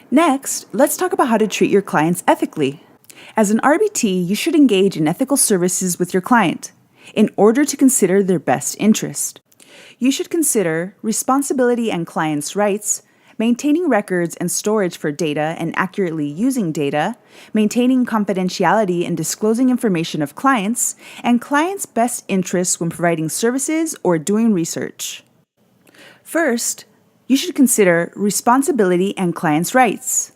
Next, let's talk about how to treat your clients ethically. As an RBT, you should engage in ethical services with your client in order to consider their best interest. You should consider responsibility and clients' rights, maintaining records and storage for data and accurately using data, maintaining confidentiality and disclosing information of clients, and clients' best interests when providing services or doing research. First, you should consider responsibility and clients' rights.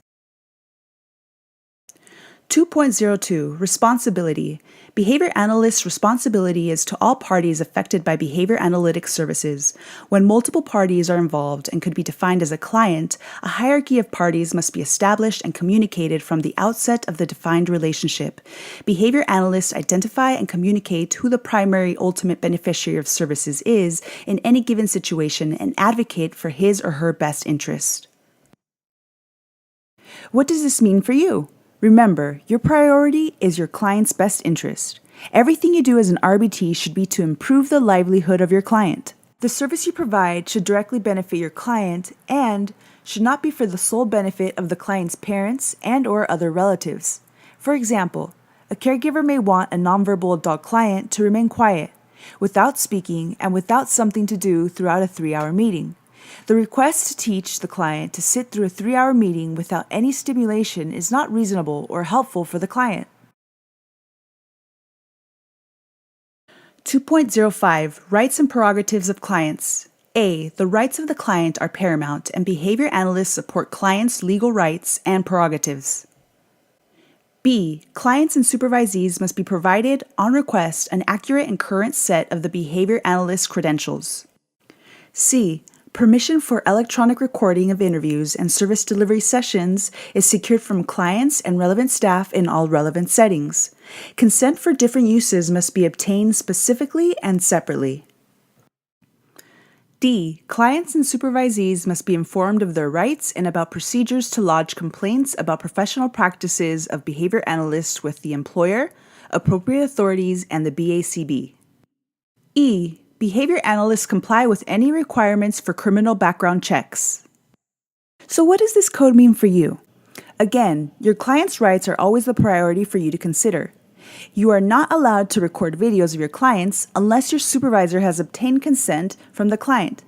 2.02 Responsibility. Behavior analyst's responsibility is to all parties affected by behavior analytics services. When multiple parties are involved and could be defined as a client, a hierarchy of parties must be established and communicated from the outset of the defined relationship. Behavior analysts identify and communicate who the primary ultimate beneficiary of services is in any given situation and advocate for his or her best interest. What does this mean for you? Remember, your priority is your client's best interest. Everything you do as an RBT should be to improve the livelihood of your client. The service you provide should directly benefit your client and should not be for the sole benefit of the client's parents and/or other relatives. For example, a caregiver may want a nonverbal adult client to remain quiet, without speaking and without something to do throughout a 3-hour meeting. The request to teach the client to sit through a 3-hour meeting without any stimulation is not reasonable or helpful for the client. 2.05 Rights and Prerogatives of Clients. A. The rights of the client are paramount, and behavior analysts support clients' legal rights and prerogatives. B. Clients and supervisees must be provided, on request, an accurate and current set of the behavior analyst's credentials. C. Permission for electronic recording of interviews and service delivery sessions is secured from clients and relevant staff in all relevant settings. Consent for different uses must be obtained specifically and separately. D. Clients and supervisees must be informed of their rights and about procedures to lodge complaints about professional practices of behavior analysts with the employer, appropriate authorities, and the BACB. E. Behavior analysts comply with any requirements for criminal background checks. So what does this code mean for you? Again, your client's rights are always the priority for you to consider. You are not allowed to record videos of your clients unless your supervisor has obtained consent from the client.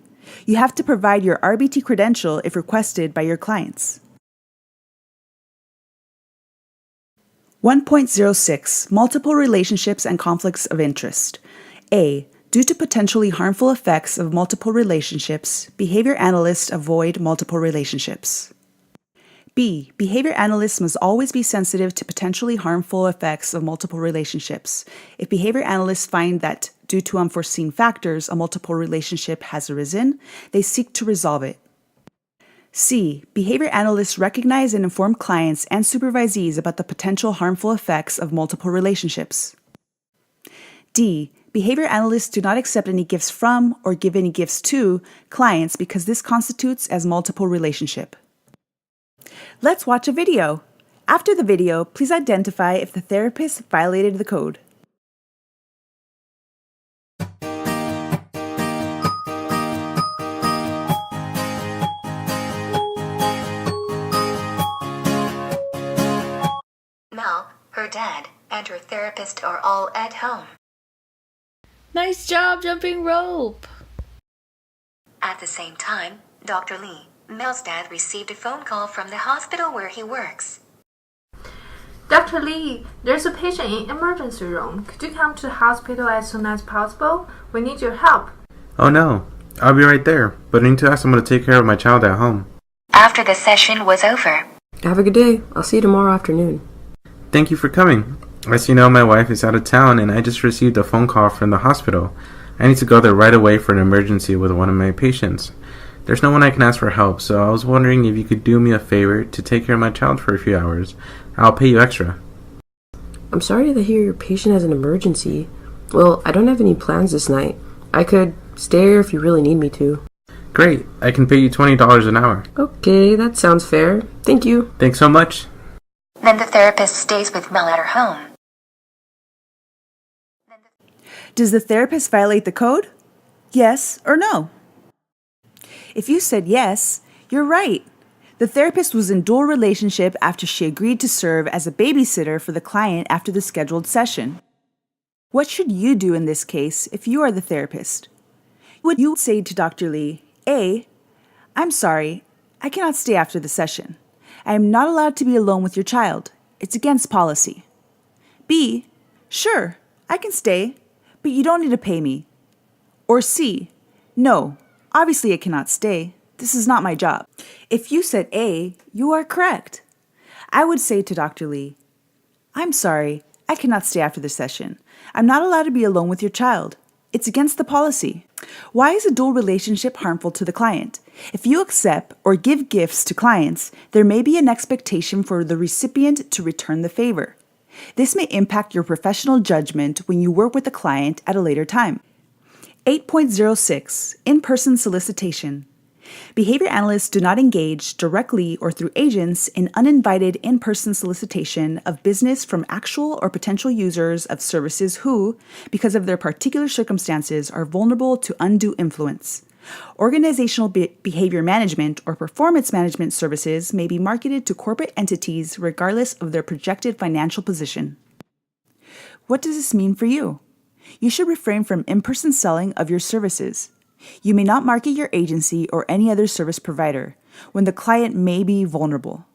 You have to provide your RBT credential if requested by your clients. 1.06 Multiple relationships and conflicts of interest. A. Due to potentially harmful effects of multiple relationships, behavior analysts avoid multiple relationships. B. Behavior analysts must always be sensitive to potentially harmful effects of multiple relationships. If behavior analysts find that, due to unforeseen factors, a multiple relationship has arisen, they seek to resolve it. C. Behavior analysts recognize and inform clients and supervisees about the potential harmful effects of multiple relationships. D. Behavior analysts do not accept any gifts from or give any gifts to clients because this constitutes as multiple relationship. Let's watch a video. After the video, please identify if the therapist violated the code. Mel, her dad, and her therapist are all at home. Nice job jumping rope! At the same time, Dr. Lee, Mel's dad, received a phone call from the hospital where he works. Dr. Lee, there's a patient in emergency room. Could you come to the hospital as soon as possible? We need your help. Oh no, I'll be right there, but I need to ask someone to take care of my child at home. After the session was over. Have a good day. I'll see you tomorrow afternoon. Thank you for coming. As you know, my wife is out of town and I just received a phone call from the hospital. I need to go there right away for an emergency with one of my patients. There's no one I can ask for help, so I was wondering if you could do me a favor to take care of my child for a few hours. I'll pay you extra. I'm sorry to hear your patient has an emergency. Well, I don't have any plans this night. I could stay here if you really need me to. Great, I can pay you $20 an hour. Okay, that sounds fair. Thank you. Thanks so much. Then the therapist stays with Mel at her home. Does the therapist violate the code? Yes or no? If you said yes, you're right. The The therapist was in dual relationship after she agreed to serve as a babysitter for the client after the scheduled session. What should you do in this case if you are the therapist? Would you say to Dr. Lee, A, I'm sorry, I cannot stay after the session. I am not allowed to be alone with your child. It's against policy. B, sure, I can stay, but you don't need to pay me. Or C, no, obviously I cannot stay. This is not my job. If you said A, you are correct. I would say to Dr. Lee, I'm sorry, I cannot stay after the session. I'm not allowed to be alone with your child. It's against the policy. Why is a dual relationship harmful to the client? If you accept or give gifts to clients, there may be an expectation for the recipient to return the favor. This may impact your professional judgment when you work with the client at a later time. 8.06 In-person solicitation. Behavior analysts do not engage directly or through agents in uninvited in-person solicitation of business from actual or potential users of services who, because of their particular circumstances, are vulnerable to undue influence. Organizational behavior management or performance management services may be marketed to corporate entities regardless of their projected financial position. What does this mean for you? You should refrain from in-person selling of your services. You may not market your agency or any other service provider when the client may be vulnerable.